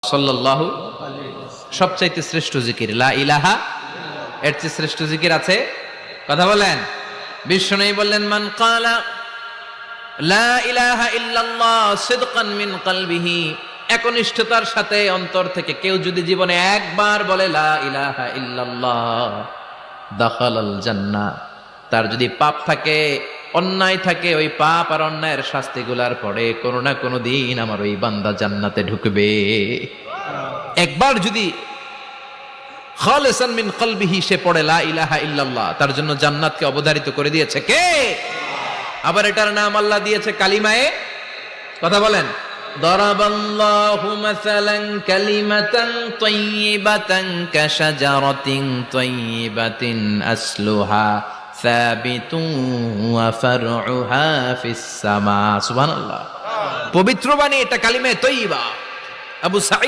সাল্লাল্লাহু সবচাইতে শ্রেষ্ঠ জিকির লা ইলাহা, এর চেয়ে শ্রেষ্ঠ জিকির আছে? কথা বলেন। বিশ্বনবী বললেন, মান ক্বালা লা ইলাহা ইল্লাল্লাহ সিদকান মিন কলবিহি, একনিষ্ঠতার সাথে অন্তর থেকে কেউ যদি জীবনে একবার বলে লা ইলাহা ইল্লাল্লাহ দাখালাল জান্নাহ, তার যদি পাপ থাকে, অন্যায় থাকে, ওই পাপ আর অন্যায়ের শাস্তিগুলার পরে কোনো না কোনো দিন আমার ওই বান্দা জান্নাতে ঢুকবে। একবার যদি খালিসান মিন কলবিহি সে পড়ে লা ইলাহা ইল্লাল্লাহ, তার জন্য জান্নাতকে অবধারিত করে দিয়েছে কে? আবার এটার নাম আল্লাহ দিয়েছে কালিমায়ে, কথা বলেন, দরাবাল্লাহু মাসালান কালিমাতান তাইয়িবাতান কাশাজারাতিন তাইয়িবাতিন আসলুহা সাবিতুন ওয়া ফারউহা ফিস সামা। সুবহানাল্লাহ। পবিত্র বাণী, এটা কালিমায়ে তাইয়্যিবা। আবু সাঈদ